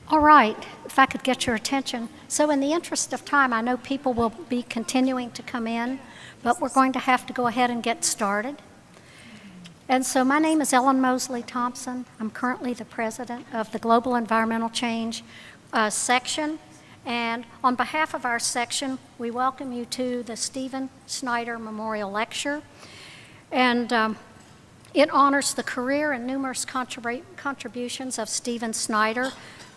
All right, if I could get your attention. So in the interest of time, I know people will be continuing to come in, but we're going to have to go ahead and get started. And so my name is Ellen Mosley Thompson. I'm currently the president of the Global Environmental Change section. And on behalf of our section, we welcome you to the Stephen Schneider Memorial Lecture. And it honors the career and numerous contributions of Stephen Schneider,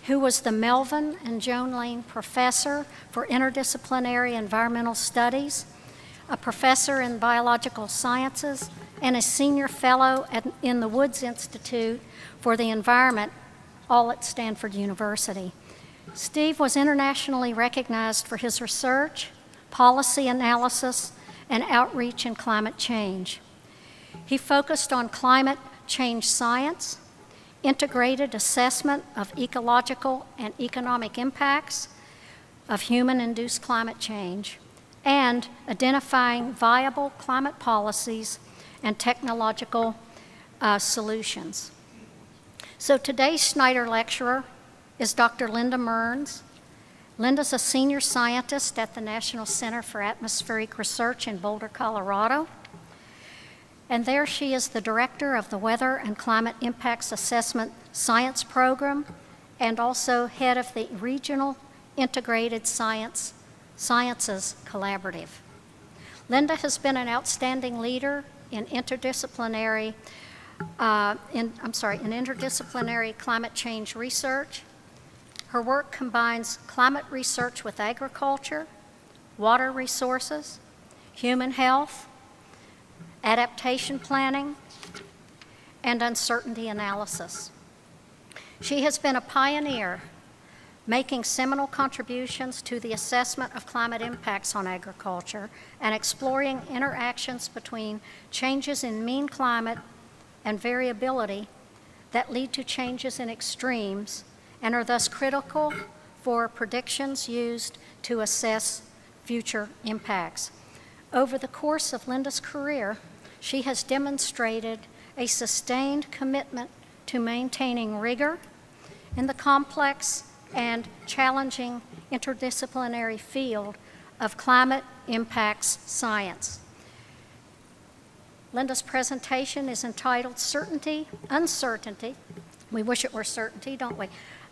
who was the Melvin and Joan Lane Professor for Interdisciplinary Environmental Studies, a professor in biological sciences, and a senior fellow in the Woods Institute for the Environment, all at Stanford University. Steve was internationally recognized for his research, policy analysis, and outreach in climate change. He focused on climate change science, integrated assessment of ecological and economic impacts of human-induced climate change, and identifying viable climate policies and technological solutions. So today's Schneider lecturer is Dr. Linda Mearns. Linda's a senior scientist at the National Center for Atmospheric Research in Boulder, Colorado. And there she is the director of the Weather and Climate Impacts Assessment Science Program and also head of the Regional Integrated Sciences Collaborative. Linda has been an outstanding leader in interdisciplinary climate change research. Her work combines climate research with agriculture, water resources, human health, adaptation planning, and uncertainty analysis. She has been a pioneer, making seminal contributions to the assessment of climate impacts on agriculture and exploring interactions between changes in mean climate and variability that lead to changes in extremes and are thus critical for predictions used to assess future impacts. Over the course of Linda's career, she has demonstrated a sustained commitment to maintaining rigor in the complex and challenging interdisciplinary field of climate impacts science. Linda's presentation is entitled Uncertainty. We wish it were certainty, don't we?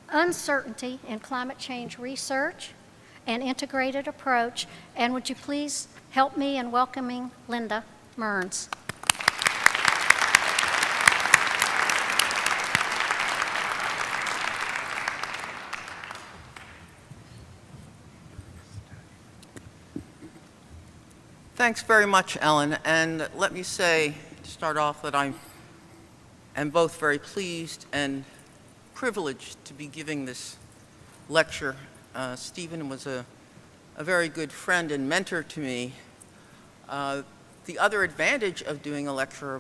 Uncertainty in Climate Change Research, an Integrated Approach. And would you please help me in welcoming Linda Mearns. Thanks very much, Ellen. And let me say, to start off, that I am both very pleased and privileged to be giving this lecture. Stephen was a very good friend and mentor to me. The other advantage of doing a lecture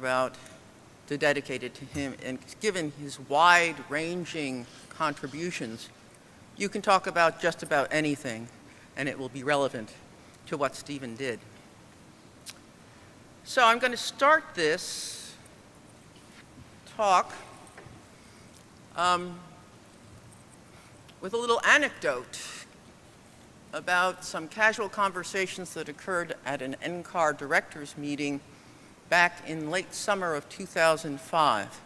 dedicated to him, and given his wide-ranging contributions, you can talk about just about anything, and it will be relevant to what Stephen did. So I'm going to start this talk with a little anecdote about some casual conversations that occurred at an NCAR directors meeting back in late summer of 2005.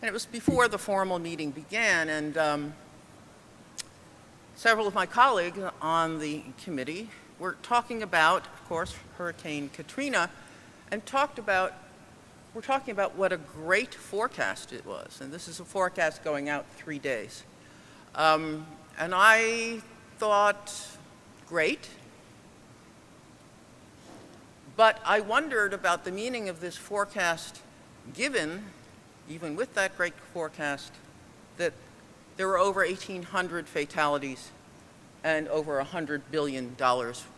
And it was before the formal meeting began, and several of my colleagues on the committee were talking about, of course, Hurricane Katrina, and we're talking about what a great forecast it was. And this is a forecast going out 3 days. And I thought, great. But I wondered about the meaning of this forecast, given, even with that great forecast, that there were over 1,800 fatalities and over $100 billion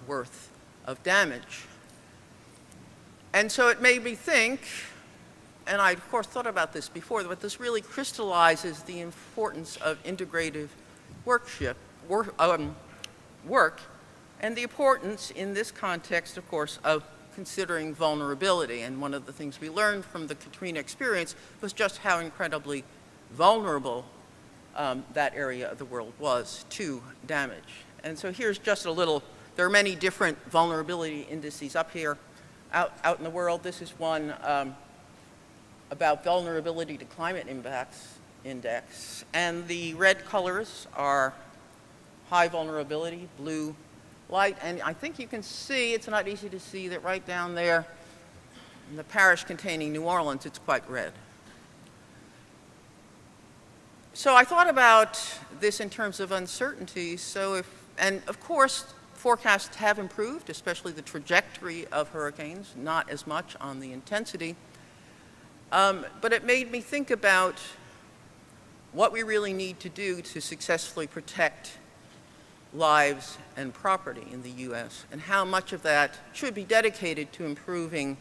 worth of damage. And so it made me think, and I, of course, thought about this before, but this really crystallizes the importance of integrative work and the importance in this context, of course, of considering vulnerability. And one of the things we learned from the Katrina experience was just how incredibly vulnerable that area of the world was to damage. And so here's just a little, there are many different vulnerability indices up here out in the world. This is one about vulnerability to climate impacts index. And the red colors are high vulnerability, blue light. And I think you can see, it's not easy to see that right down there in the parish containing New Orleans, it's quite red. So I thought about this in terms of uncertainty. And of course, forecasts have improved, especially the trajectory of hurricanes, not as much on the intensity. But it made me think about what we really need to do to successfully protect lives and property in the U.S., and how much of that should be dedicated to improving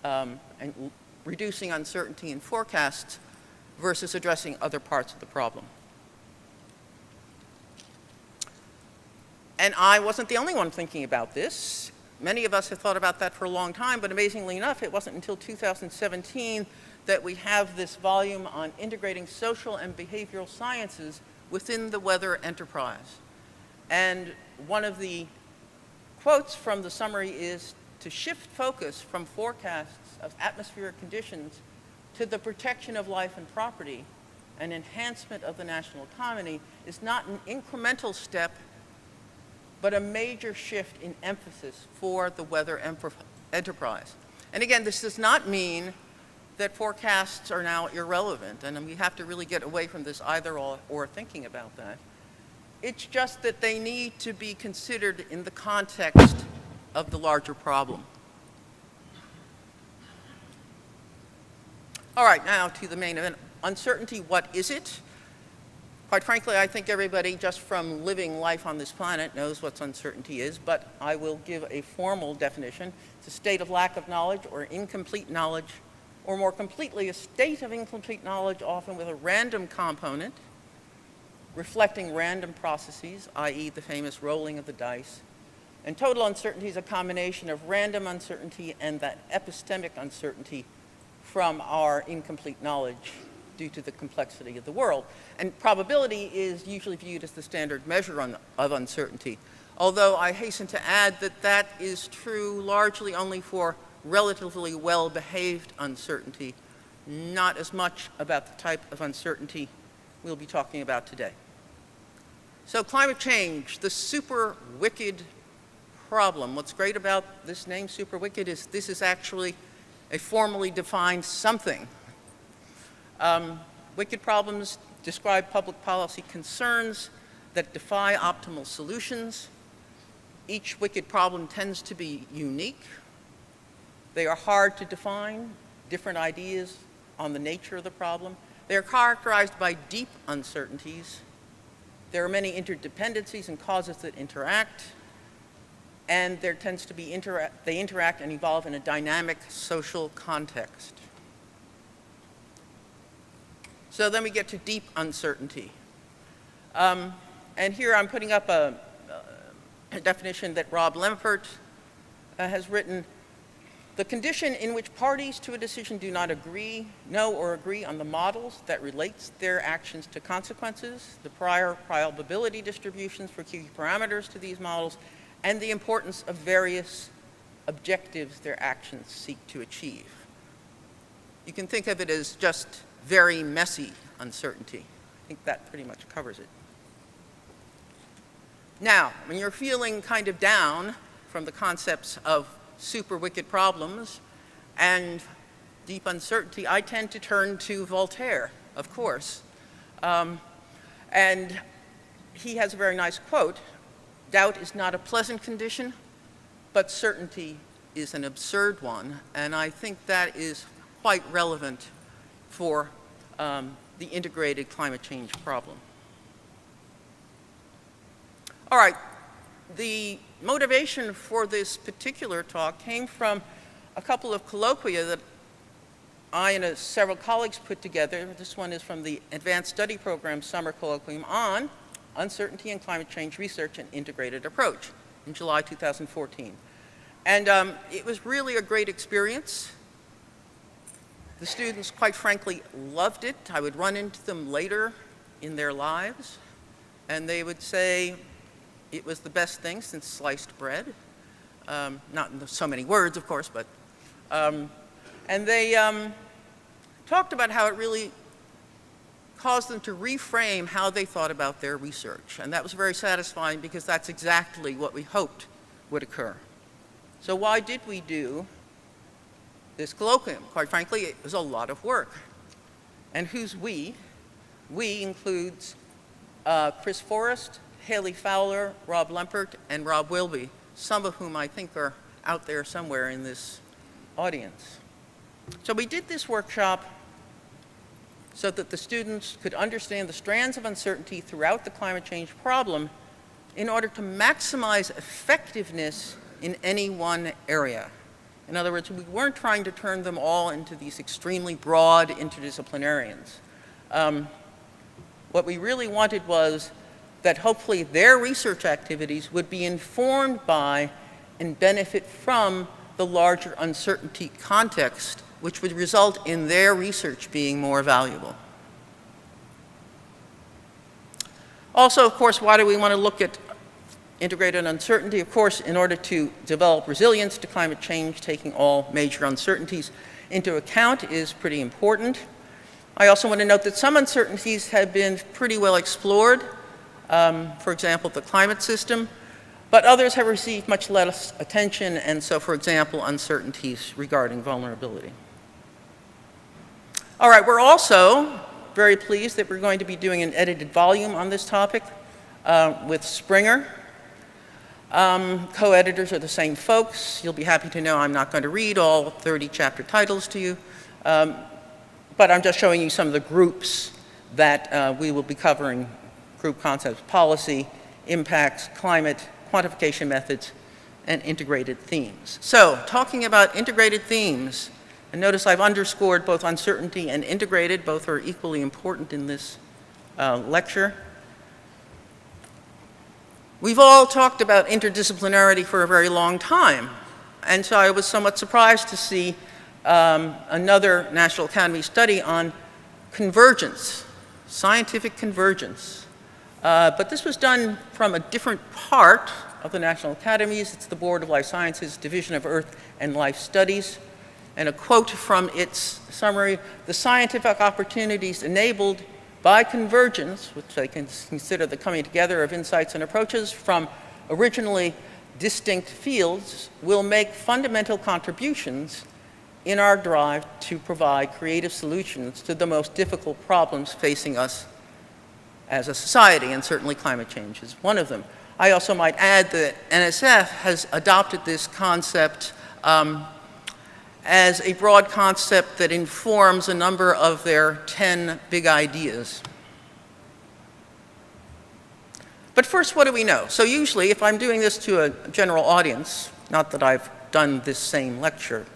and reducing uncertainty in forecasts versus addressing other parts of the problem. And I wasn't the only one thinking about this. Many of us have thought about that for a long time, but amazingly enough, it wasn't until 2017 that we have this volume on integrating social and behavioral sciences within the weather enterprise. And one of the quotes from the summary is to shift focus from forecasts of atmospheric conditions to the protection of life and property and enhancement of the national economy is not an incremental step, but a major shift in emphasis for the weather enterprise. And again, this does not mean that forecasts are now irrelevant, and we have to really get away from this either or thinking about that. It's just that they need to be considered in the context of the larger problem. All right, now to the main event. Uncertainty, what is it? Quite frankly, I think everybody just from living life on this planet knows what uncertainty is, but I will give a formal definition. It's a state of lack of knowledge or incomplete knowledge, or more completely, a state of incomplete knowledge, often with a random component, reflecting random processes, i.e. the famous rolling of the dice. And total uncertainty is a combination of random uncertainty and that epistemic uncertainty from our incomplete knowledge due to the complexity of the world. And probability is usually viewed as the standard measure of uncertainty, although I hasten to add that that is true largely only for relatively well-behaved uncertainty, not as much about the type of uncertainty we'll be talking about today. So climate change, the super wicked problem. What's great about this name, super wicked, is this is actually a formally defined something. Wicked problems describe public policy concerns that defy optimal solutions. Each wicked problem tends to be unique. They are hard to define, different ideas on the nature of the problem. They are characterized by deep uncertainties. There are many interdependencies and causes that interact, and there tends to be they interact and evolve in a dynamic social context. So then we get to deep uncertainty. And here I'm putting up a definition that Rob Lempert has written. The condition in which parties to a decision do not know or agree on the models that relates their actions to consequences, the prior probability distributions for key parameters to these models, and the importance of various objectives their actions seek to achieve. You can think of it as just very messy uncertainty. I think that pretty much covers it. Now, when you're feeling kind of down from the concepts of super wicked problems and deep uncertainty, I tend to turn to Voltaire, of course. And he has a very nice quote: "Doubt is not a pleasant condition, but certainty is an absurd one." And I think that is quite relevant for the integrated climate change problem. All right, the motivation for this particular talk came from a couple of colloquia that I and several colleagues put together. This one is from the Advanced Study Program Summer Colloquium on Uncertainty in Climate Change Research and Integrated Approach in July 2014. And it was really a great experience. The students, quite frankly, loved it. I would run into them later in their lives, and they would say it was the best thing since sliced bread. Not in so many words, of course, but, and they talked about how it really caused them to reframe how they thought about their research. And that was very satisfying because that's exactly what we hoped would occur. So why did we do this colloquium? Quite frankly, it was a lot of work. And who's we? We includes Chris Forrest, Haley Fowler, Rob Lempert, and Rob Wilby, some of whom I think are out there somewhere in this audience. So we did this workshop so that the students could understand the strands of uncertainty throughout the climate change problem in order to maximize effectiveness in any one area. In other words, we weren't trying to turn them all into these extremely broad interdisciplinarians. What we really wanted was that hopefully their research activities would be informed by and benefit from the larger uncertainty context, which would result in their research being more valuable. Also, of course, why do we want to look at integrated uncertainty? Of course, in order to develop resilience to climate change, taking all major uncertainties into account is pretty important. I also want to note that some uncertainties have been pretty well explored, for example, the climate system, but others have received much less attention, and so, for example, uncertainties regarding vulnerability. All right, we're also very pleased that we're going to be doing an edited volume on this topic with Springer. Co-editors are the same folks. You'll be happy to know I'm not going to read all 30 chapter titles to you, but I'm just showing you some of the groups that we will be covering: group concepts, policy, impacts, climate, quantification methods, and integrated themes. So, talking about integrated themes, and notice I've underscored both uncertainty and integrated. Both are equally important in this lecture. We've all talked about interdisciplinarity for a very long time, and so I was somewhat surprised to see another National Academy study on convergence, scientific convergence. But this was done from a different part of the National Academies. It's the Board of Life Sciences, Division of Earth and Life Studies. And a quote from its summary: "The scientific opportunities enabled by convergence," which I can consider the coming together of insights and approaches from originally distinct fields, "will make fundamental contributions in our drive to provide creative solutions to the most difficult problems facing us as a society," and certainly climate change is one of them. I also might add that NSF has adopted this concept as a broad concept that informs a number of their 10 big ideas. But first, what do we know? So usually, if I'm doing this to a general audience, not that I've done this same lecture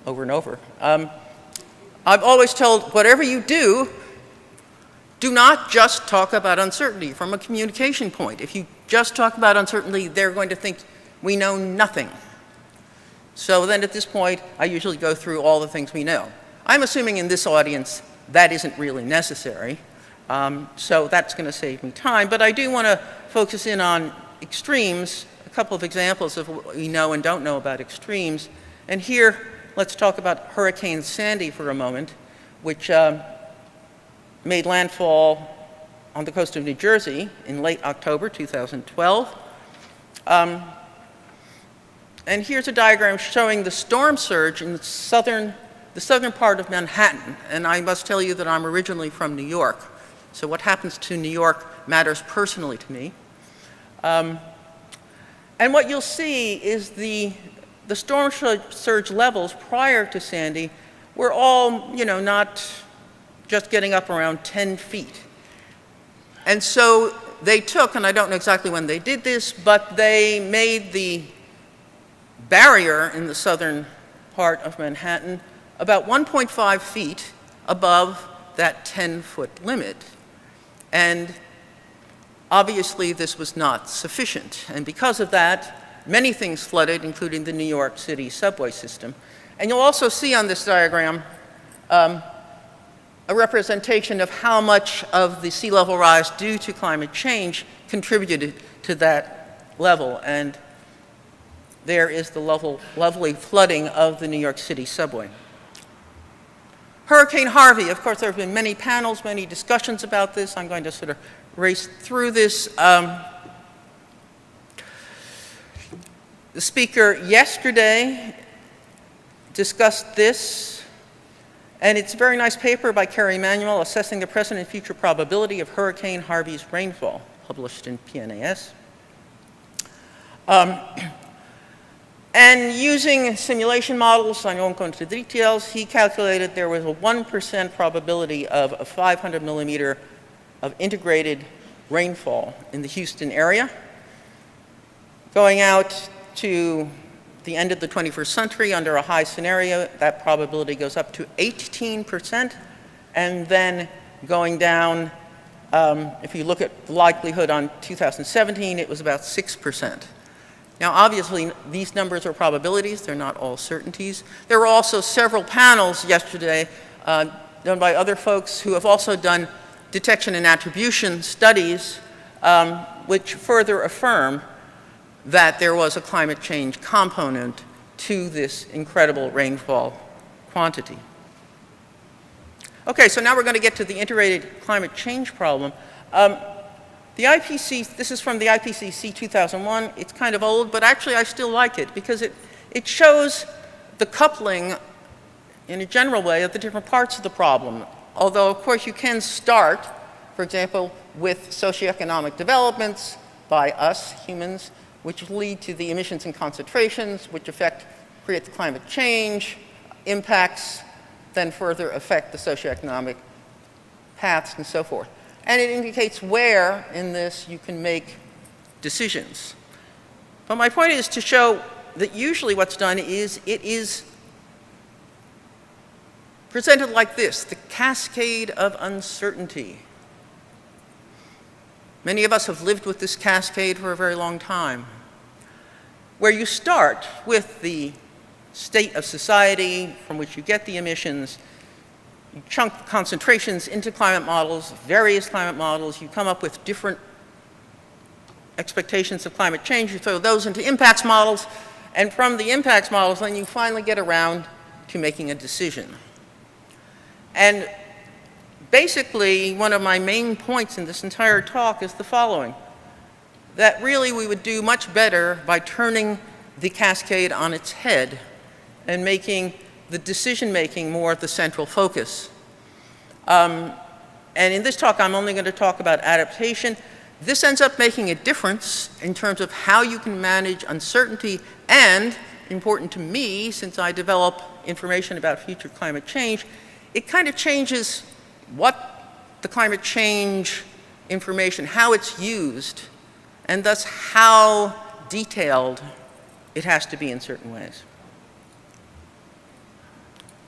over and over, I've always told, whatever you do, do not just talk about uncertainty from a communication point. If you just talk about uncertainty, they're going to think we know nothing. So then at this point, I usually go through all the things we know. I'm assuming in this audience that isn't really necessary, so that's going to save me time. But I do want to focus in on extremes, a couple of examples of what we know and don't know about extremes. And here, let's talk about Hurricane Sandy for a moment, which made landfall on the coast of New Jersey in late October 2012. And here's a diagram showing the storm surge in the southern part of Manhattan. And I must tell you that I'm originally from New York, so what happens to New York matters personally to me. And what you'll see is the storm surge levels prior to Sandy were all, not just getting up around 10 feet. And so they took, and I don't know exactly when they did this, but they made the barrier in the southern part of Manhattan about 1.5 feet above that 10-foot limit. And obviously this was not sufficient. And because of that, many things flooded, including the New York City subway system. And you'll also see on this diagram a representation of how much of the sea level rise due to climate change contributed to that level. And there is the lovely flooding of the New York City subway. Hurricane Harvey, of course, there have been many panels, many discussions about this. I'm going to sort of race through this. The speaker yesterday discussed this, and it's a very nice paper by Carrie Emanuel, Assessing the Present and Future Probability of Hurricane Harvey's Rainfall, published in PNAS. And using simulation models, I won't go into the details, he calculated there was a 1% probability of a 500 millimeter of integrated rainfall in the Houston area. Going out to the end of the 21st century under a high scenario, that probability goes up to 18%, and then going down, if you look at the likelihood on 2017, it was about 6%. Now, obviously, these numbers are probabilities. They're not all certainties. There were also several panels yesterday done by other folks who have also done detection and attribution studies, which further affirm that there was a climate change component to this incredible rainfall quantity. Okay, so now we're going to get to the integrated climate change problem. The IPCC, this is from the IPCC 2001. It's kind of old, but actually I still like it because it shows the coupling in a general way of the different parts of the problem. Although, of course, you can start, for example, with socioeconomic developments by us, humans, which lead to the emissions and concentrations, which create the climate change, impacts, then further affect the socioeconomic paths and so forth. And it indicates where in this you can make decisions. But my point is to show that usually what's done is it is presented like this, the cascade of uncertainty. Many of us have lived with this cascade for a very long time, where you start with the state of society from which you get the emissions. You chunk concentrations into climate models, various climate models. You come up with different expectations of climate change. You throw those into impacts models. And from the impacts models, then you finally get around to making a decision. And basically, one of my main points in this entire talk is the following: that really we would do much better by turning the cascade on its head and making the decision-making more the central focus. And in this talk, I'm only going to talk about adaptation. This ends up making a difference in terms of how you can manage uncertainty, and, important to me, since I develop information about future climate change, it kind of changes what the climate change information, how it's used, and thus how detailed it has to be in certain ways.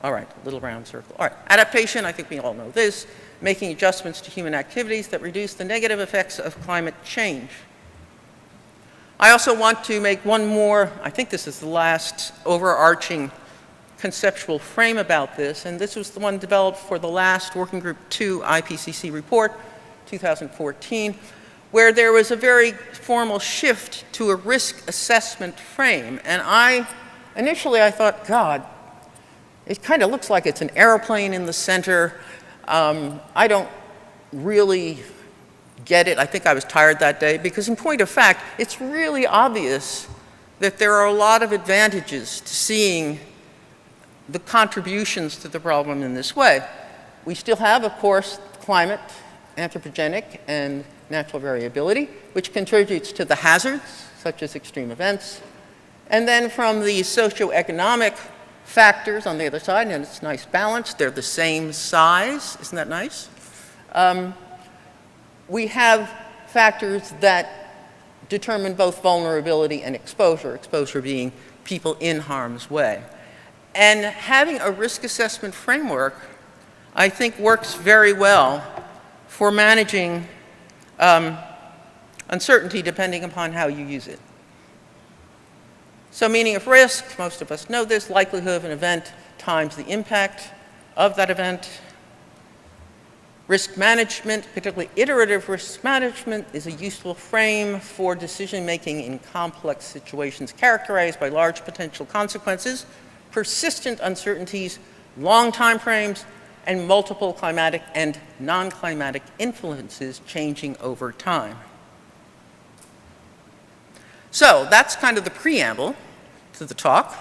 All right, a little round circle. All right, adaptation, I think we all know this, making adjustments to human activities that reduce the negative effects of climate change. I also want to make one more, I think this is the last overarching conceptual frame about this, and this was the one developed for the last Working Group 2 IPCC report, 2014, where there was a very formal shift to a risk assessment frame. And initially I thought, God, it kind of looks like it's an airplane in the center. I don't really get it. I think I was tired that day because in point of fact, it's really obvious that there are a lot of advantages to seeing the contributions to the problem in this way. We still have, of course, climate, anthropogenic, and natural variability, which contributes to the hazards, such as extreme events. And then from the socioeconomic factors on the other side, and it's nice balance, they're the same size, isn't that nice? We have factors that determine both vulnerability and exposure being people in harm's way. And having a risk assessment framework, I think, works very well for managing uncertainty depending upon how you use it. So meaning of risk, most of us know this, likelihood of an event times the impact of that event. Risk management, particularly iterative risk management, is a useful frame for decision-making in complex situations characterized by large potential consequences, persistent uncertainties, long time frames, and multiple climatic and non-climatic influences changing over time. So that's kind of the preamble to the talk,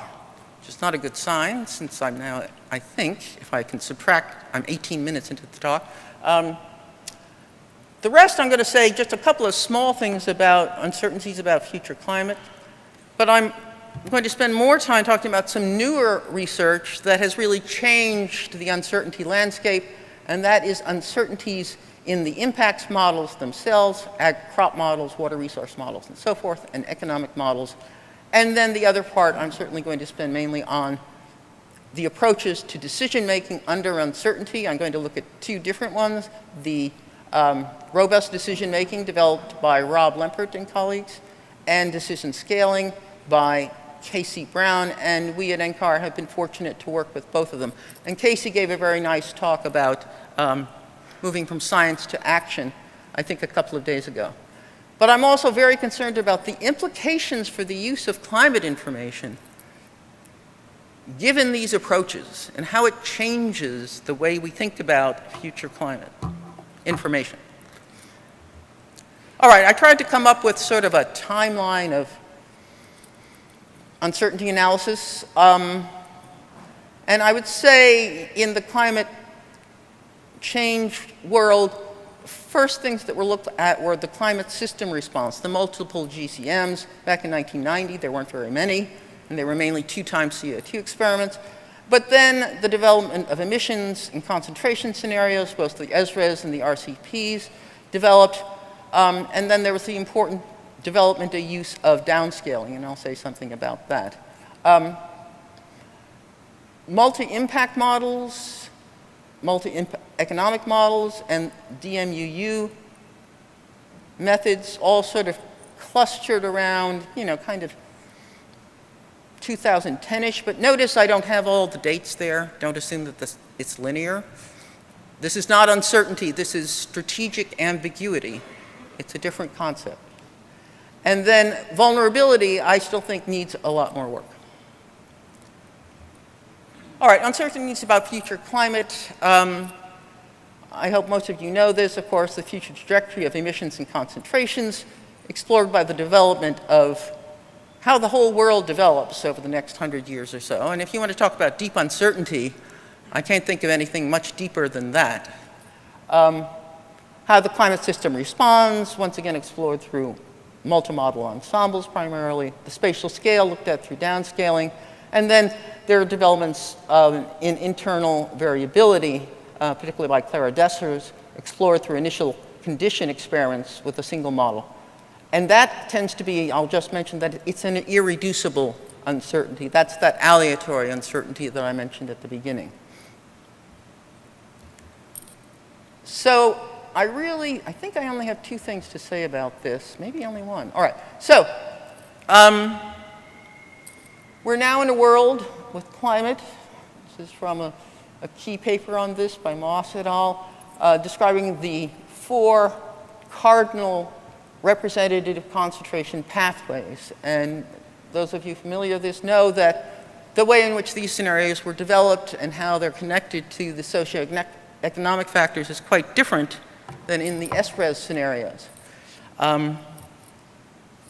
which is not a good sign since I'm now, I think, if I can subtract, I'm 18 minutes into the talk. The rest I'm going to say just a couple of small things about uncertainties about future climate, but I'm going to spend more time talking about some newer research that has really changed the uncertainty landscape, and that is uncertainties in the impacts models themselves, crop models, water resource models, and so forth, and economic models. And then the other part I'm certainly going to spend mainly on the approaches to decision-making under uncertainty. I'm going to look at two different ones. The robust decision-making developed by Rob Lempert and colleagues, and decision scaling by Casey Brown, and we at NCAR have been fortunate to work with both of them. And Casey gave a very nice talk about moving from science to action, I think a couple of days ago. But I'm also very concerned about the implications for the use of climate information given these approaches and how it changes the way we think about future climate information. All right, I tried to come up with sort of a timeline of uncertainty analysis. And I would say in the climate change world, first things that were looked at were the climate system response, the multiple GCMs. Back in 1990, there weren't very many, and they were mainly 2-time CO2 experiments. But then the development of emissions and concentration scenarios, both the ESRES and the RCPs, developed. And then there was the important development and use of downscaling, and I'll say something about that. Multi-impact models, multi-economic models, and DMUU methods all sort of clustered around, kind of 2010-ish. But notice I don't have all the dates there. Don't assume that it's linear. This is not uncertainty. This is strategic ambiguity. It's a different concept. And then vulnerability, I still think, needs a lot more work. All right, uncertainties about future climate. I hope most of you know this, of course, the future trajectory of emissions and concentrations explored by the development of how the whole world develops over the next 100 years or so. And if you want to talk about deep uncertainty, I can't think of anything much deeper than that. How the climate system responds, once again explored through multi-model ensembles primarily. The spatial scale looked at through downscaling. And then there are developments in internal variability, particularly by Clara Dessers, explored through initial condition experiments with a single model. And that tends to be, I'll just mention that it's an irreducible uncertainty. That's that aleatory uncertainty that I mentioned at the beginning. So I think I only have 2 things to say about this, maybe only 1. All right, so we're now in a world with climate. This is from a key paper on this by Moss et al., describing the 4 cardinal representative concentration pathways. And those of you familiar with this know that the way in which these scenarios were developed and how they're connected to the socioeconomic factors is quite different than in the ESRES scenarios.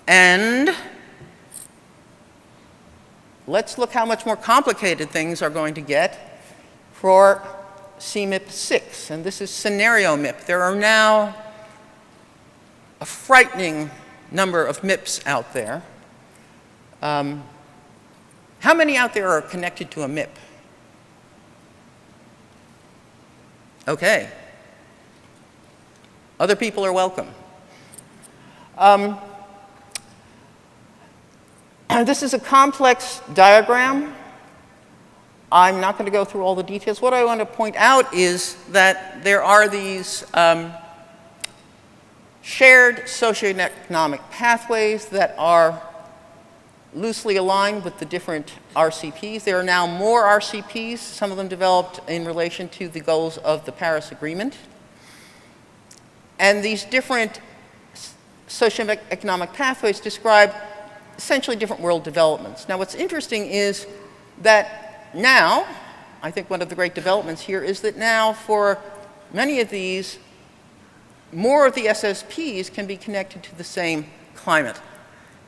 And let's look how much more complicated things are going to get for CMIP 6. And this is scenario MIP. There are now a frightening number of MIPs out there. How many out there are connected to a MIP? Okay. Other people are welcome. This is a complex diagram. I'm not going to go through all the details. What I want to point out is that there are these shared socioeconomic pathways that are loosely aligned with the different RCPs. There are now more RCPs, some of them developed in relation to the goals of the Paris Agreement. And these different socioeconomic pathways describe essentially different world developments. Now, what's interesting is that now, I think one of the great developments here is that now for many of these, more of the SSPs can be connected to the same climate.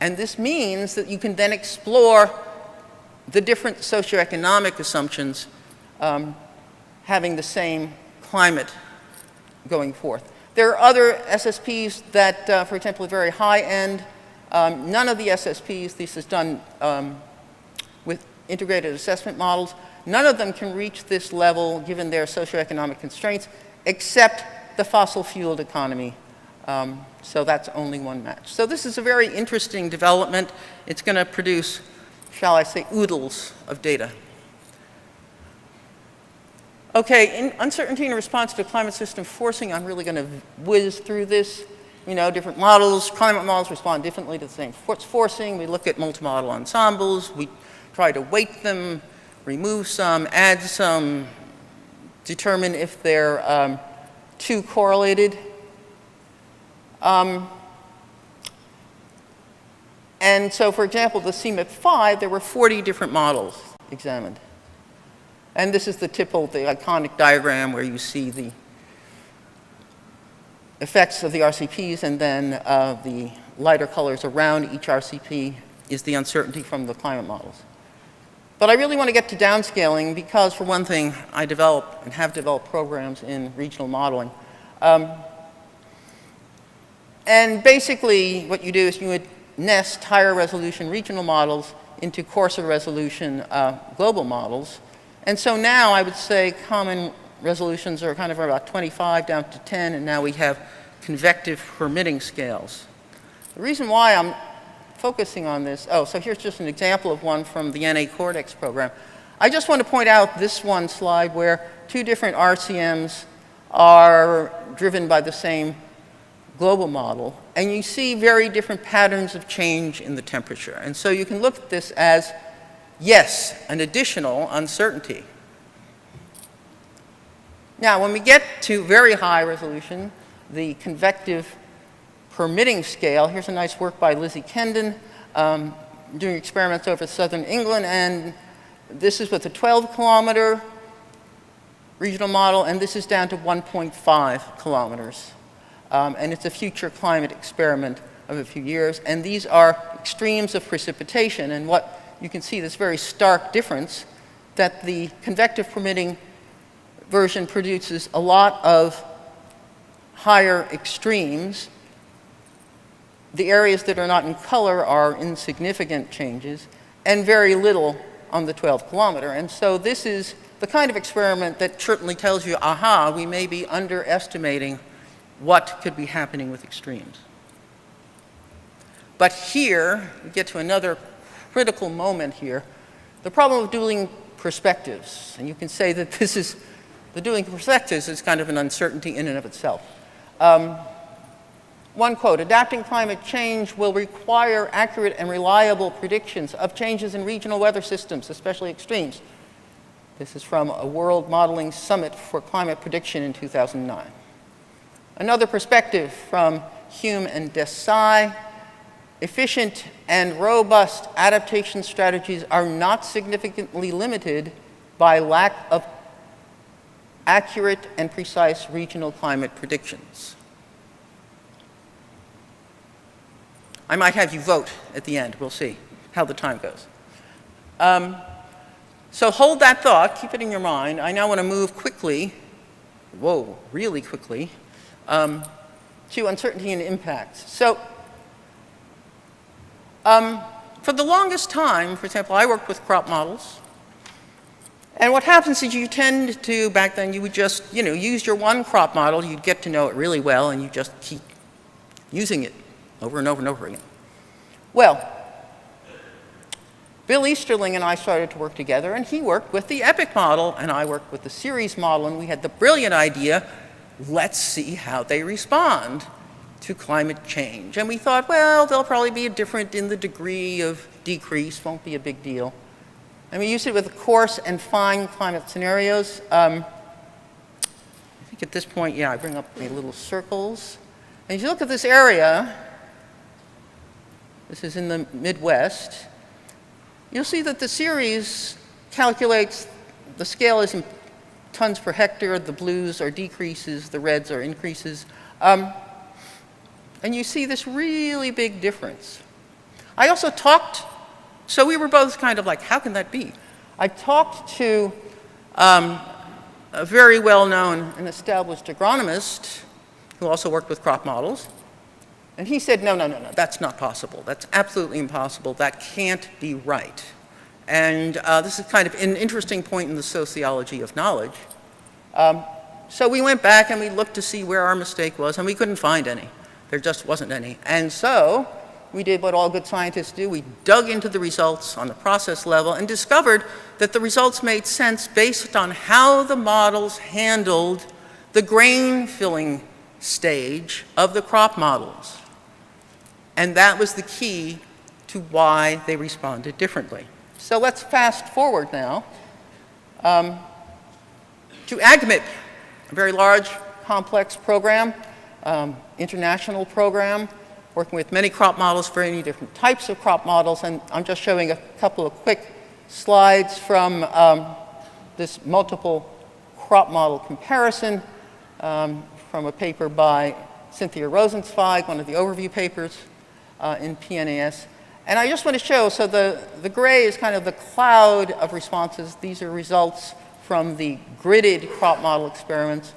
And this means that you can then explore the different socioeconomic assumptions having the same climate going forth. There are other SSPs that, for example, are very high end. None of the SSPs, this is done with integrated assessment models, none of them can reach this level given their socioeconomic constraints, except the fossil-fueled economy. So that's only one match. So this is a very interesting development. It's going to produce, shall I say, oodles of data. Okay, in uncertainty in response to climate system forcing, I'm really going to whiz through this. You know, different models, climate models respond differently to the same forcing. We look at multimodal ensembles. We try to weight them, remove some, add some, determine if they're too correlated. And so, for example, the CMIP5, there were 40 different models examined. And this is the iconic diagram where you see the effects of the RCPs, and then the lighter colors around each RCP is the uncertainty from the climate models. But I really want to get to downscaling because, for one thing, I develop and have developed programs in regional modeling. And basically, what you do is you would nest higher resolution regional models into coarser resolution global models. And so now I would say common resolutions are kind of about 25 down to 10, and now we have convective permitting scales. The reason why I'm focusing on this, so here's just an example of one from the NA Cortex program. I just want to point out this one slide where two different RCMs are driven by the same global model, and you see very different patterns of change in the temperature. And so you can look at this as, yes, an additional uncertainty. Now, when we get to very high resolution, the convective permitting scale, here's a nice work by Lizzie Kendon doing experiments over southern England, and this is with a 12-kilometer regional model, and this is down to 1.5 kilometers. And it's a future climate experiment of a few years, and these are extremes of precipitation, and what you can see this very stark difference that the convective permitting version produces a lot of higher extremes. The areas that are not in color are insignificant changes, and very little on the 12-kilometer. And so this is the kind of experiment that certainly tells you, aha, we may be underestimating what could be happening with extremes. But here, we get to another critical moment here, the problem of dueling perspectives. And you can say that this is, the dueling perspectives is kind of an uncertainty in and of itself. One quote, adapting climate change will require accurate and reliable predictions of changes in regional weather systems, especially extremes. This is from a World Modeling Summit for Climate Prediction in 2009. Another perspective from Hume and Desai, efficient and robust adaptation strategies are not significantly limited by lack of accurate and precise regional climate predictions. I might have you vote at the end. We'll see how the time goes. So hold that thought. Keep it in your mind. I now want to move quickly, really quickly, to uncertainty and impacts. So for the longest time, for example, I worked with crop models. And what happens is you tend to, back then, you would just, use your one crop model. You'd get to know it really well, and you just keep using it over and over and over again. Well, Bill Easterling and I started to work together, and he worked with the EPIC model, and I worked with the series model, and we had the brilliant idea, let's see how they respond to climate change. And we thought, well, they'll probably be different in the degree of decrease, won't be a big deal. And we used it with coarse and fine climate scenarios. I think think at this point, yeah, I bring up the little circles. And if you look at this area, this is in the Midwest, you'll see that the series calculates, the scale is in tons per hectare, the blues are decreases, the reds are increases. And you see this really big difference. I also talked, so we were both kind of like, how can that be? I talked to a very well-known and established agronomist who also worked with crop models. And he said, no, that's not possible. That's absolutely impossible. That can't be right. And this is kind of an interesting point in the sociology of knowledge. So we went back and we looked to see where our mistake was, and we couldn't find any. There just wasn't any. And so we did what all good scientists do. We dug into the results on the process level and discovered that the results made sense based on how the models handled the grain filling stage of the crop models. And that was the key to why they responded differently. So let's fast forward now to AgMIP, a very large, complex program, international program, working with many crop models for many different types of crop models. And I'm just showing a couple of quick slides from this multiple crop model comparison from a paper by Cynthia Rosenzweig, one of the overview papers in PNAS. And I just want to show, so the gray is kind of the cloud of responses. These are results from the gridded crop model experiments.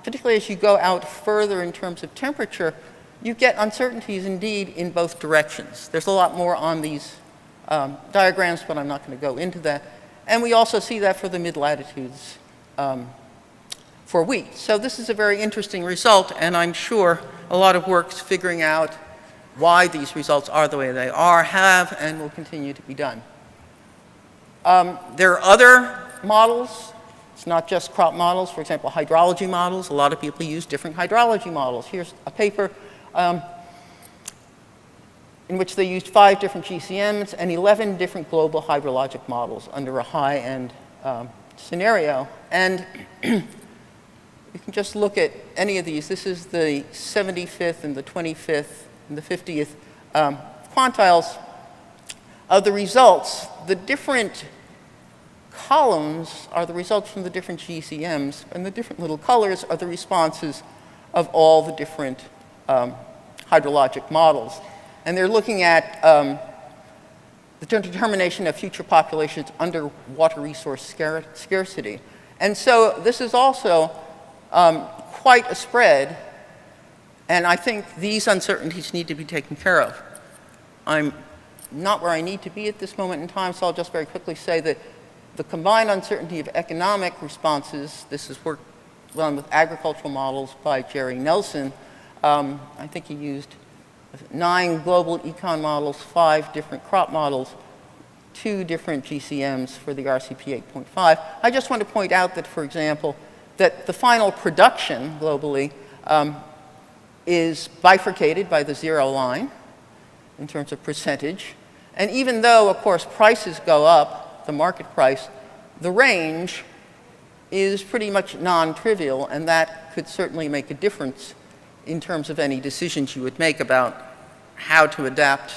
Particularly as you go out further in terms of temperature, you get uncertainties indeed in both directions. There's a lot more on these diagrams, but I'm not going to go into that. And we also see that for the mid-latitudes for wheat. So this is a very interesting result, and I'm sure a lot of work's figuring out why these results are the way they are, have, and will continue to be done. There are other models. It's not just crop models. For example, hydrology models. A lot of people use different hydrology models. Here's a paper in which they used 5 different GCMs and 11 different global hydrologic models under a high-end scenario. And you can just look at any of these. This is the 75th and the 25th and the 50th quantiles of the results. The different columns are the results from the different GCMs, and the different little colors are the responses of all the different hydrologic models. And they're looking at the determination of future populations under water resource scarcity. And so this is also quite a spread, and I think these uncertainties need to be taken care of. I'm not where I need to be at this moment in time, so I'll just very quickly say that the combined uncertainty of economic responses, this is work done with agricultural models by Jerry Nelson. I think he used 9 global econ models, 5 different crop models, 2 different GCMs for the RCP 8.5. I just want to point out that, for example, that the final production globally is bifurcated by the 0 line in terms of percentage. And even though, of course, prices go up, the market price, the range is pretty much non-trivial, and that could certainly make a difference in terms of any decisions you would make about how to adapt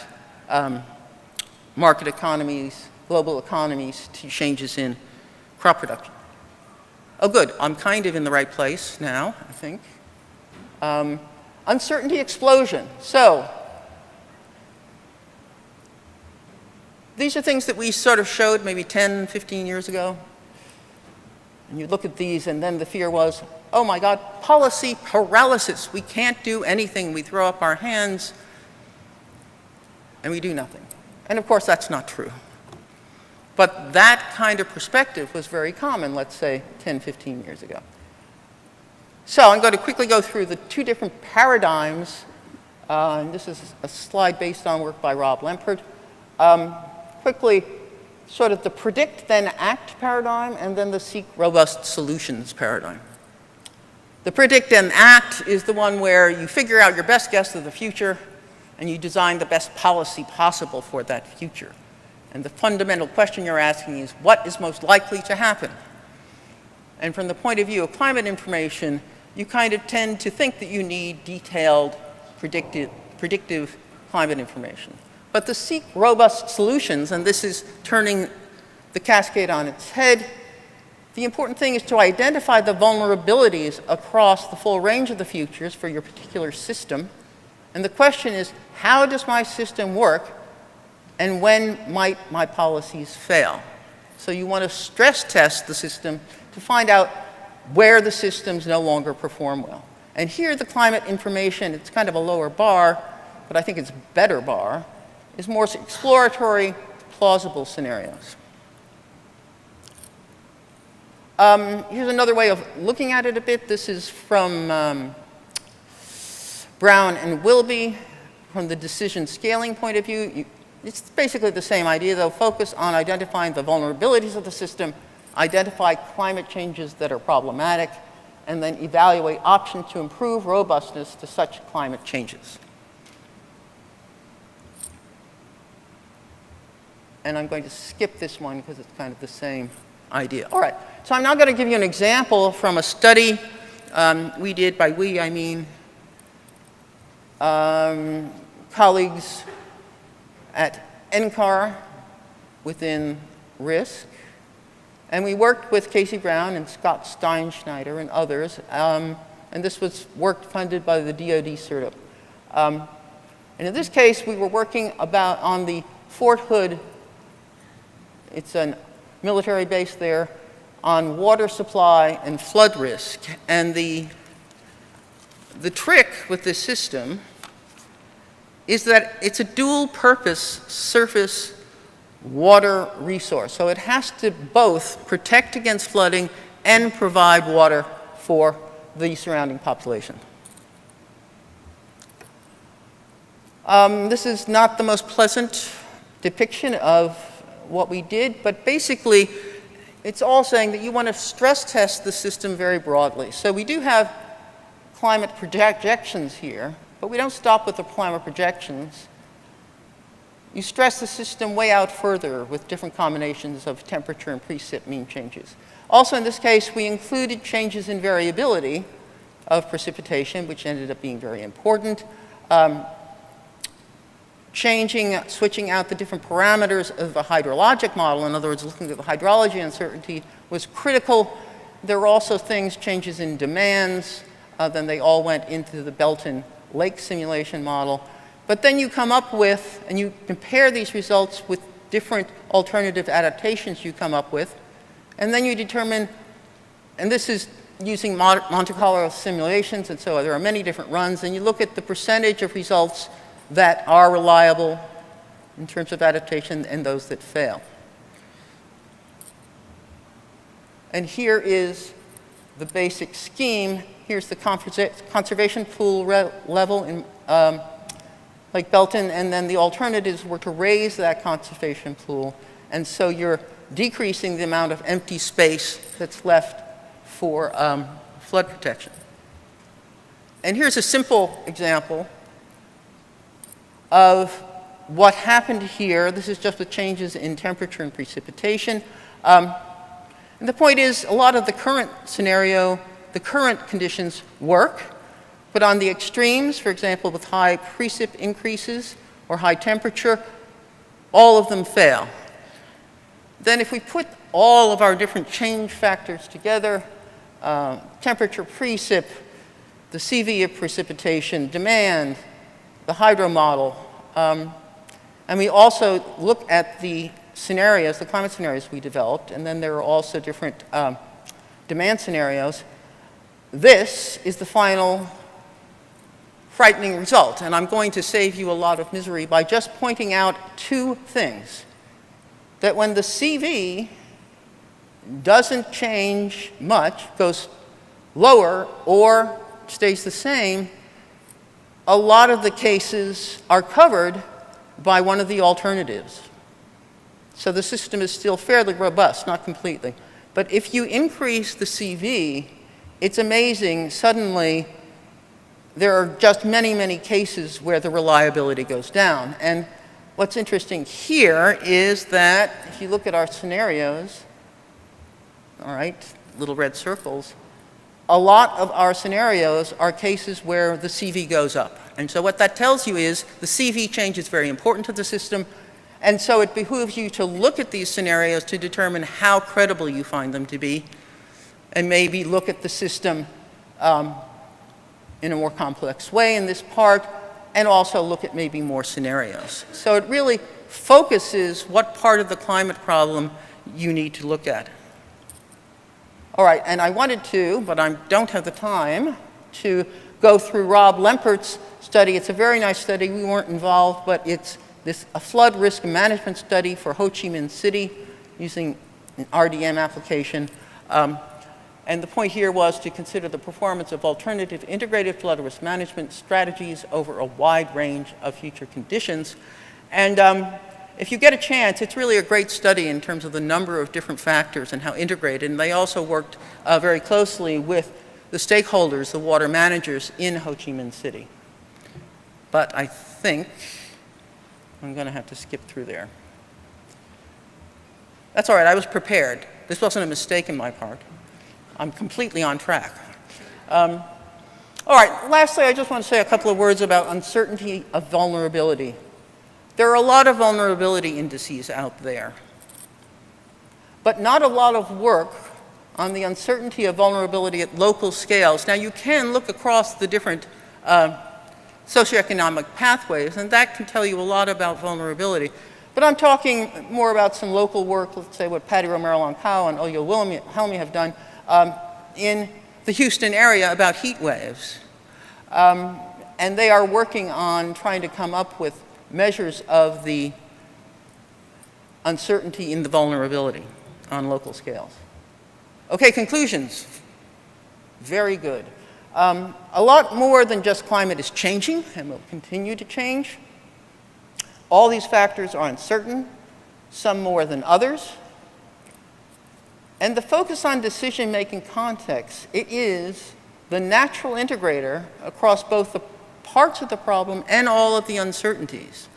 market economies, global economies to changes in crop production. Oh, good. I'm kind of in the right place now, I think. Uncertainty explosion. So these are things that we sort of showed maybe 10, 15 years ago. And you look at these, and then the fear was, oh my God, policy paralysis. We can't do anything. We throw up our hands, and we do nothing. And of course, that's not true. But that kind of perspective was very common, let's say, 10, 15 years ago. So I'm going to quickly go through the 2 different paradigms. And this is a slide based on work by Rob Lempert. Quickly, sort of the predict then act paradigm, and then the seek robust solutions paradigm. The predict and act is the one where you figure out your best guess of the future and you design the best policy possible for that future. And the fundamental question you're asking is, what is most likely to happen? And from the point of view of climate information, you kind of tend to think that you need detailed predictive climate information. But to seek robust solutions, and this is turning the cascade on its head, the important thing is to identify the vulnerabilities across the full range of the futures for your particular system. And the question is, how does my system work, and when might my policies fail? So you want to stress test the system to find out where the systems no longer perform well. And here the climate information, it's kind of a lower bar, but I think it's better bar, is more exploratory, plausible scenarios. Here's another way of looking at it a bit. This is from Brown and Wilby. From the decision scaling point of view, it's basically the same idea, though. Focus on identifying the vulnerabilities of the system, identify climate changes that are problematic, and then evaluate options to improve robustness to such climate changes. And I'm going to skip this one because it's kind of the same idea. All right, so I'm now going to give you an example from a study we did. By we, I mean colleagues at NCAR within RISC. And we worked with Casey Brown and Scott Schneider and others. And this was work funded by the DoD CERTIP. And in this case, we were working on the Fort Hood. It's a military base there, on water supply and flood risk. And the trick with this system is that it's a dual-purpose surface water resource. So it has to both protect against flooding and provide water for the surrounding population. This is not the most pleasant depiction of what we did, but basically it's all saying that you want to stress test the system very broadly. So we do have climate projections here, but we don't stop with the climate projections. You stress the system way out further with different combinations of temperature and precip mean changes. Also, in this case, we included changes in variability of precipitation, which ended up being very important. Switching out the different parameters of the hydrologic model, in other words, looking at the hydrology uncertainty, was critical. There were also changes in demands. Then they all went into the Belton Lake simulation model. But then you come up with, and you compare these results with different alternative adaptations you come up with, and then you determine, and this is using Monte Carlo simulations, and so there are many different runs, and you look at the percentage of results that are reliable in terms of adaptation and those that fail. And here is the basic scheme. Here's the conservation pool level in Lake Belton, and then the alternatives were to raise that conservation pool, and so you're decreasing the amount of empty space that's left for flood protection. And here's a simple example of what happened here. This is just the changes in temperature and precipitation. And the point is, a lot of the current scenario, the current conditions work, but on the extremes, for example, with high precip increases or high temperature, all of them fail. Then if we put all of our different change factors together, temperature, precip, the CV of precipitation, demand, the hydro model, and we also look at the scenarios, the climate scenarios we developed, and then there are also different demand scenarios. This is the final frightening result, and I'm going to save you a lot of misery by just pointing out two things. That when the CV doesn't change much, goes lower or stays the same, a lot of the cases are covered by one of the alternatives. So the system is still fairly robust, not completely. But if you increase the CV, it's amazing, suddenly there are just many, many cases where the reliability goes down. And what's interesting here is that if you look at our scenarios, all right, little red circles, a lot of our scenarios are cases where the CV goes up. And so what that tells you is the CV change is very important to the system, and so it behooves you to look at these scenarios to determine how credible you find them to be, and maybe look at the system in a more complex way in this part, and also look at maybe more scenarios. So it really focuses what part of the climate problem you need to look at. All right, and I wanted to, but I don't have the time, to go through Rob Lempert's study. It's a very nice study. We weren't involved, but it's a flood risk management study for Ho Chi Minh City using an RDM application. And the point here was to consider the performance of alternative integrated flood risk management strategies over a wide range of future conditions. And if you get a chance, it's really a great study in terms of the number of different factors and how integrated. And they also worked very closely with the stakeholders, the water managers in Ho Chi Minh City. But I think I'm going to have to skip through there. That's all right, I was prepared. This wasn't a mistake on my part. I'm completely on track. All right, lastly, I just want to say a couple of words about uncertainty of vulnerability. There are a lot of vulnerability indices out there, but not a lot of work on the uncertainty of vulnerability at local scales. Now, you can look across the different socioeconomic pathways, and that can tell you a lot about vulnerability. But I'm talking more about some local work, let's say what Patty Romero-Lancao and Oyo Wilhelmi have done in the Houston area about heat waves. And they are working on trying to come up with measures of the uncertainty in the vulnerability on local scales. Okay, conclusions. Very good. A lot more than just climate is changing and will continue to change. All these factors are uncertain, some more than others. And the focus on decision-making context, it is the natural integrator across both the parts of the problem and all of the uncertainties.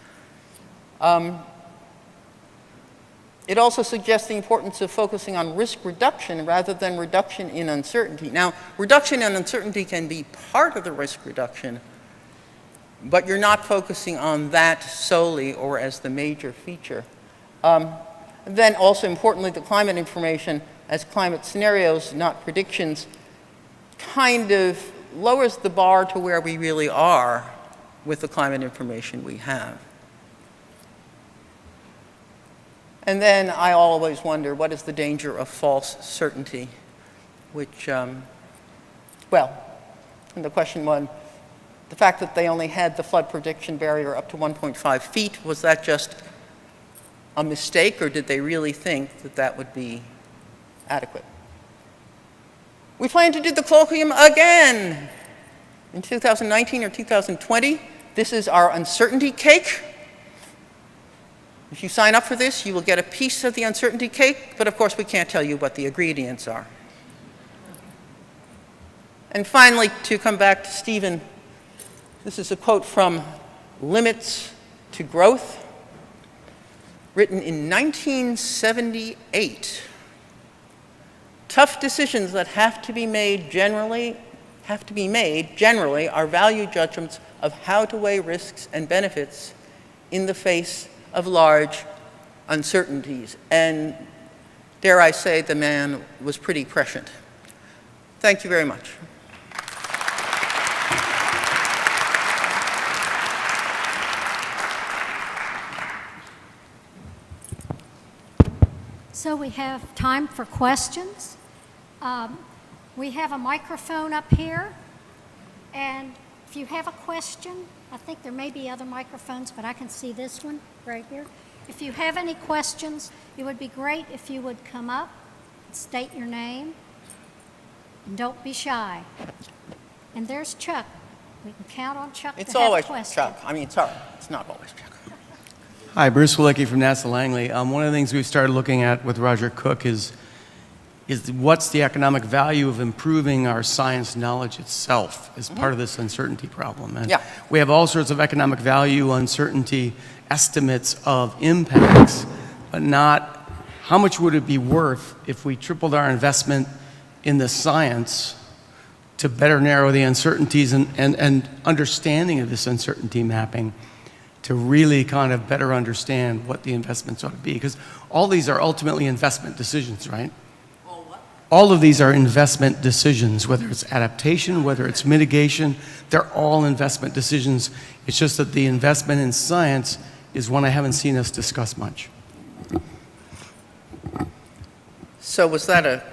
It also suggests the importance of focusing on risk reduction rather than reduction in uncertainty. Now, reduction in uncertainty can be part of the risk reduction, but you're not focusing on that solely or as the major feature. Then also importantly, the climate information as climate scenarios, not predictions, kind of lowers the bar to where we really are with the climate information we have. And then I always wonder, what is the danger of false certainty? Which, well, and the question was, the fact that they only had the flood prediction barrier up to 1.5 feet, was that just a mistake, or did they really think that that would be adequate? We plan to do the colloquium again in 2019 or 2020. This is our uncertainty cake. If you sign up for this, you will get a piece of the uncertainty cake, but of course we can't tell you what the ingredients are. And finally, to come back to Stephen, this is a quote from Limits to Growth, written in 1978. Tough decisions that have to be made generally are value judgments of how to weigh risks and benefits in the face of large uncertainties. And dare I say, the man was pretty prescient. Thank you very much. So we have time for questions. We have a microphone up here, and if you have a question, I think there may be other microphones, but I can see this one right here. If you have any questions, it would be great if you would come up, state your name, and don't be shy. And there's Chuck. We can count on Chuck to have a question. It's always Chuck. I mean, sorry, it's not always Chuck. Hi, Bruce Wilecki from NASA Langley. One of the things we've started looking at with Roger Cook is what's the economic value of improving our science knowledge itself as part of this uncertainty problem. And we have all sorts of economic value, uncertainty, estimates of impacts, but not how much would it be worth if we tripled our investment in the science to better narrow the uncertainties and understanding of this uncertainty mapping to really kind of better understand what the investments ought to be. Because all these are ultimately investment decisions, right? All what? All of these are investment decisions, whether it's adaptation, whether it's mitigation, they're all investment decisions. It's just that the investment in science is one I haven't seen us discuss much. So was that a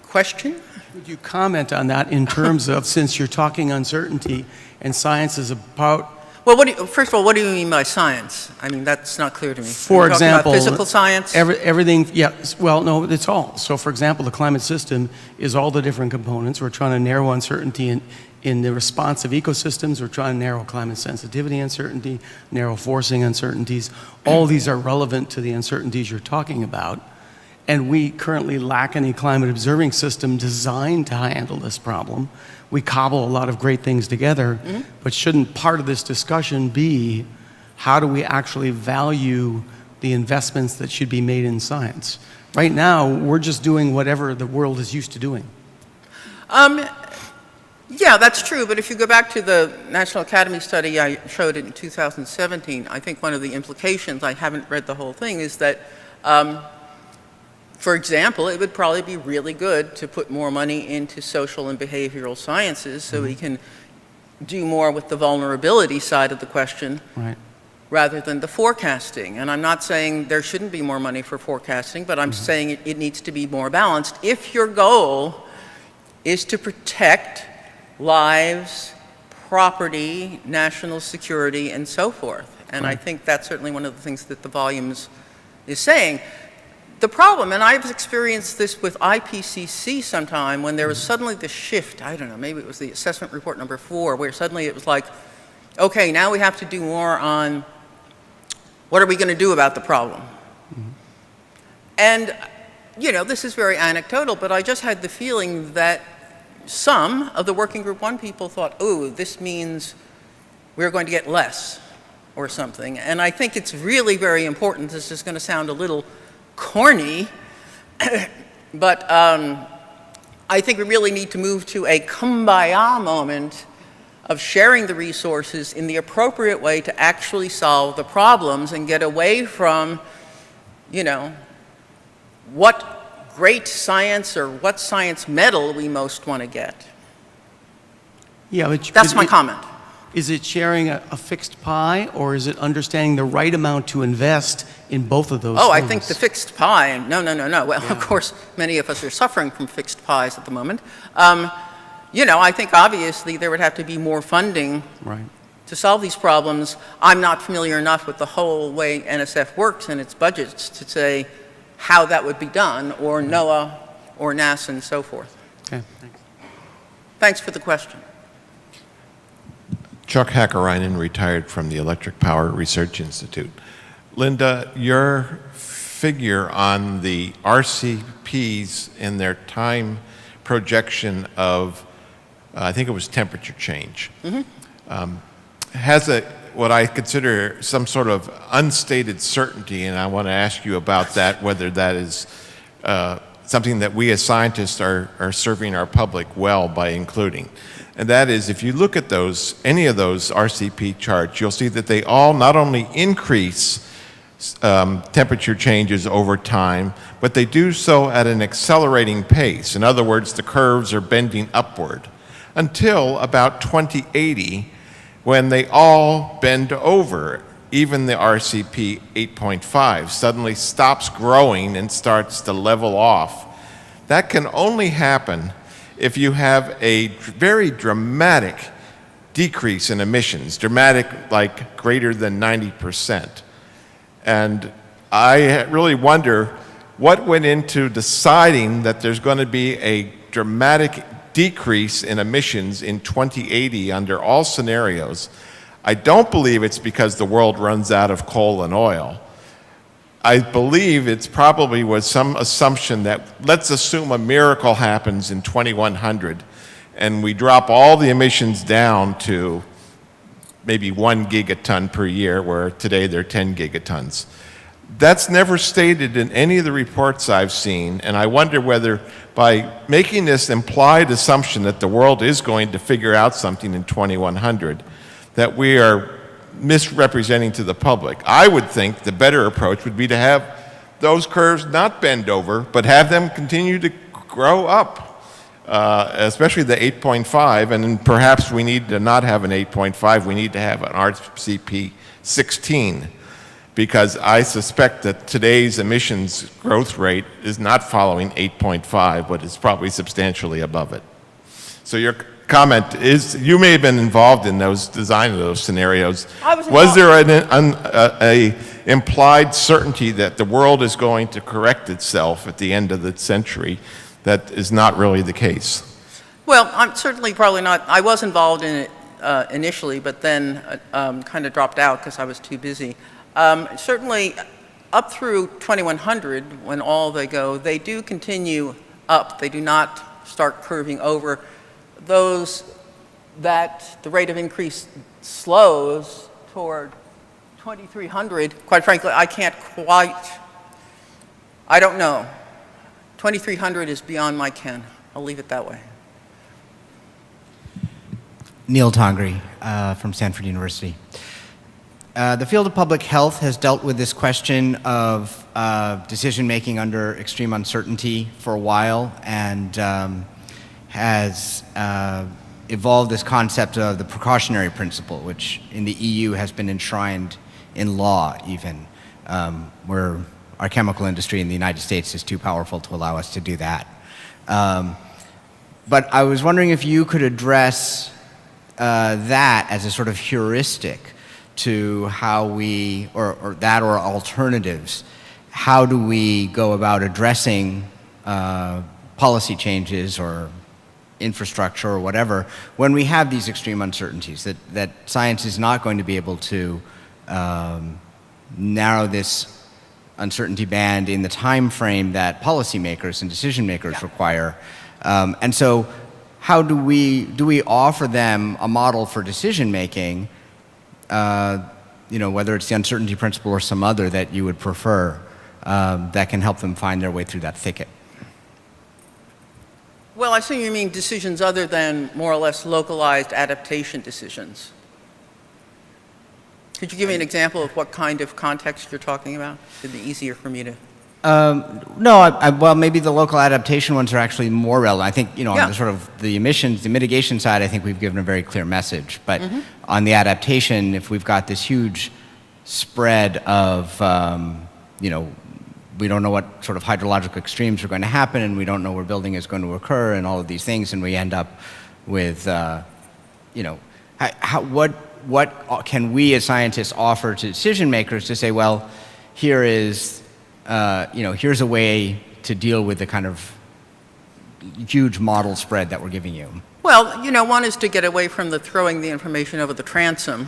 question? Would you comment on that in terms of, since you're talking uncertainty and science is about... Well, first of all, what do you mean by science? I mean, that's not clear to me. For example... About physical science? Everything, yeah, well, no, it's all. So for example, the climate system is all the different components. We're trying to narrow uncertainty in the response of ecosystems. We're trying to narrow climate sensitivity uncertainty, narrow forcing uncertainties. All these are relevant to the uncertainties you're talking about. And we currently lack any climate observing system designed to handle this problem. We cobble a lot of great things together, but shouldn't part of this discussion be how do we actually value the investments that should be made in science? Right now, we're just doing whatever the world is used to doing. Yeah, that's true, but if you go back to the National Academy study I showed in 2017, I think one of the implications, I haven't read the whole thing, is that for example, it would probably be really good to put more money into social and behavioral sciences so we can do more with the vulnerability side of the question rather than the forecasting. And I'm not saying there shouldn't be more money for forecasting, but I'm saying it needs to be more balanced if your goal is to protect lives, property, national security, and so forth. And I think that's certainly one of the things that the volumes is saying. The problem, and I've experienced this with IPCC sometime, when there was suddenly this shift, I don't know, maybe it was the assessment report number 4, where suddenly it was like, okay, now we have to do more on what are we going to do about the problem? And, you know, this is very anecdotal, but I just had the feeling that some of the Working Group 1 people thought, oh, this means we're going to get less or something. And I think it's really very important. This is going to sound a little corny, but I think we really need to move to a kumbaya moment of sharing the resources in the appropriate way to actually solve the problems and get away from, you know, what great science or what science medal we most want to get. Yeah, but that's my comment. Is it sharing a fixed pie, or is it understanding the right amount to invest in both of those things? I think the fixed pie, no. Well, of course, many of us are suffering from fixed pies at the moment. You know, I think obviously there would have to be more funding to solve these problems. I'm not familiar enough with the whole way NSF works and its budgets to say how that would be done, or NOAA, or NASA, and so forth. Okay, thanks. Thanks for the question. Chuck Hakkarainen, retired from the Electric Power Research Institute. Linda, your figure on the RCPs and their time projection of, I think it was temperature change, has what I consider some sort of unstated certainty, and I want to ask you about that, whether that is something that we as scientists are serving our public well by including. And that is, if you look at any of those RCP charts, you'll see that they all not only increase temperature changes over time, but they do so at an accelerating pace. In other words, the curves are bending upward until about 2080, when they all bend over. Even the RCP 8.5 suddenly stops growing and starts to level off. That can only happen if you have a very dramatic decrease in emissions, dramatic like greater than 90%. And I really wonder what went into deciding that there's going to be a dramatic decrease in emissions in 2080 under all scenarios. I don't believe it's because the world runs out of coal and oil. I believe it's probably was some assumption that let's assume a miracle happens in 2100 and we drop all the emissions down to maybe 1 gigaton per year, where today they're 10 gigatons. That's never stated in any of the reports I've seen, and I wonder whether by making this implied assumption that the world is going to figure out something in 2100, that we are misrepresenting to the public. I would think the better approach would be to have those curves not bend over, but have them continue to grow up, especially the 8.5, and then perhaps we need to not have an 8.5, we need to have an RCP 16, because I suspect that today's emissions growth rate is not following 8.5, but is probably substantially above it. So your comment is, you may have been involved in those design of those scenarios. Was there an implied certainty that the world is going to correct itself at the end of the century that is not really the case? Well, I'm certainly probably not. I was involved in it initially, but then kind of dropped out because I was too busy. Certainly, up through 2100, when all they go, they do continue up. They do not start curving over. Those that the rate of increase slows toward 2300, quite frankly, I don't know. 2300 is beyond my ken. I'll leave it that way. Neil Tongri from Stanford University. The field of public health has dealt with this question of decision-making under extreme uncertainty for a while, and has evolved this concept of the precautionary principle, which in the EU has been enshrined in law even, where our chemical industry in the United States is too powerful to allow us to do that. But I was wondering if you could address that as a sort of heuristic to how we, or that or alternatives, how do we go about addressing policy changes or infrastructure or whatever when we have these extreme uncertainties, that science is not going to be able to narrow this uncertainty band in the time frame that policymakers and decision makers require. And so how do we offer them a model for decision making, whether it's the uncertainty principle or some other that you would prefer, that can help them find their way through that thicket? Well, I assume you mean decisions other than more or less localized adaptation decisions. Could you give me an example of what kind of context you're talking about? It'd be easier for me to... No, well, maybe the local adaptation ones are actually more relevant. I think, on the sort of the emissions, the mitigation side, I think we've given a very clear message. But on the adaptation, if we've got this huge spread of, we don't know what sort of hydrological extremes are going to happen, and we don't know where building is going to occur, and all of these things, and we end up with, what can we as scientists offer to decision makers to say, well, here is, here's a way to deal with the kind of huge model spread that we're giving you? Well, one is to get away from the throwing the information over the transom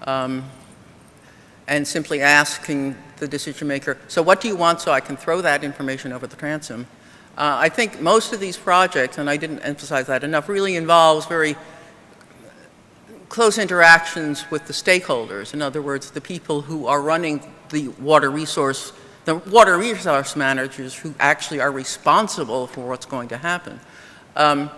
and simply asking the decision maker, so what do you want so I can throw that information over the transom? I think most of these projects, and I didn't emphasize that enough, really involves very close interactions with the stakeholders. In other words, the people who are running the water resource managers who actually are responsible for what's going to happen. And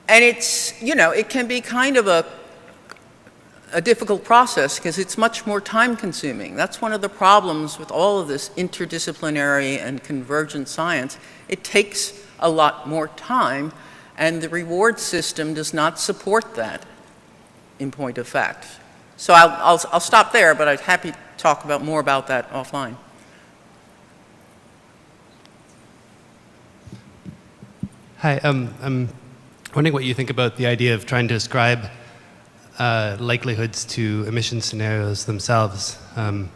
it's, it can be kind of a difficult process because it's much more time consuming. That's one of the problems with all of this interdisciplinary and convergent science. It takes a lot more time, and the reward system does not support that, in point of fact. So I'll stop there, but I'm happy to talk more about that offline. Hi, I'm wondering what you think about the idea of trying to ascribe likelihoods to emission scenarios themselves. One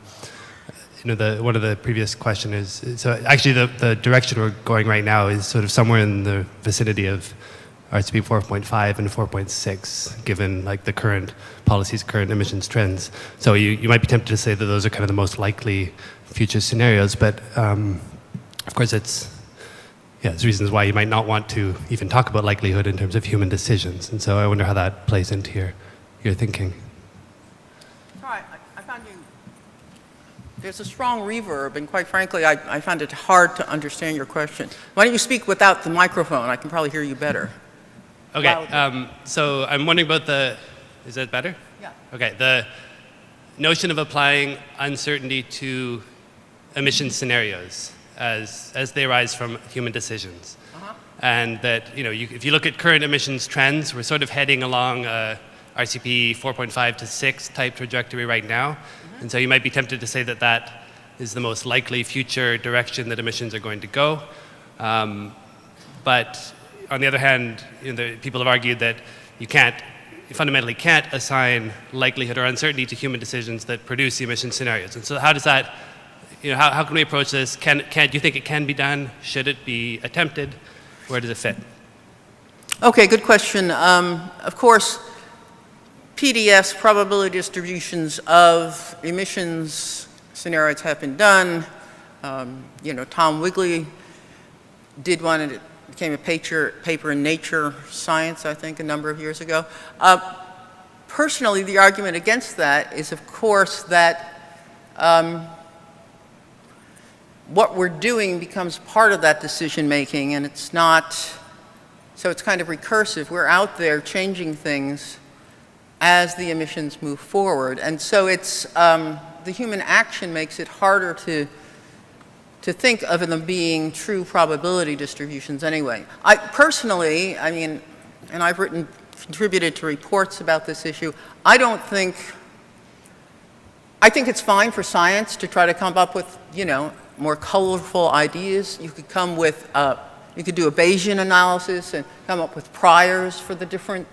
of the previous question is, so actually the direction we're going right now is sort of somewhere in the vicinity of RCP 4.5 and 4.6, given like the current policies, current emissions trends. So you might be tempted to say that those are kind of the most likely future scenarios, but of course there's reasons why you might not want to even talk about likelihood in terms of human decisions. And so I wonder how that plays into your thinking. All right, I found you. There's a strong reverb, and quite frankly, I found it hard to understand your question. Why don't you speak without the microphone? I can probably hear you better. Okay, so I'm wondering about is that better? Yeah. Okay, the notion of applying uncertainty to emission scenarios as they arise from human decisions. And that, if you look at current emissions trends, we're sort of heading along RCP 4.5 to 6 type trajectory right now. And so you might be tempted to say that that is the most likely future direction that emissions are going to go. But on the other hand, people have argued that you fundamentally can't assign likelihood or uncertainty to human decisions that produce the emission scenarios. And so how does that, how can we approach this? Do you think it can be done? Should it be attempted? Where does it fit? Okay, good question. Of course, PDS, probability distributions of emissions scenarios have been done. Tom Wigley did one, and it became a paper in Nature Science, I think, a number of years ago. Personally, the argument against that is, of course, that what we're doing becomes part of that decision making, and it's not, so it's kind of recursive. We're out there changing things as the emissions move forward. And so it's, the human action makes it harder to think of them being true probability distributions anyway. I personally, and I've contributed to reports about this issue, I think it's fine for science to try to come up with, more colorful ideas. You could come with, you could do a Bayesian analysis and come up with priors for the different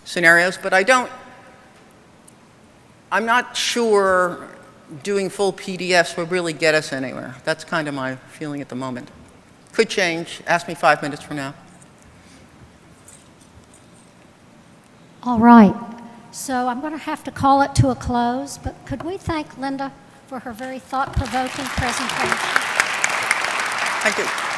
scenarios, but I'm not sure doing full PDFs will really get us anywhere. That's kind of my feeling at the moment. Could change. Ask me 5 minutes from now. All right. So I'm going to have to call it to a close, but could we thank Linda for her very thought-provoking presentation? Thank you.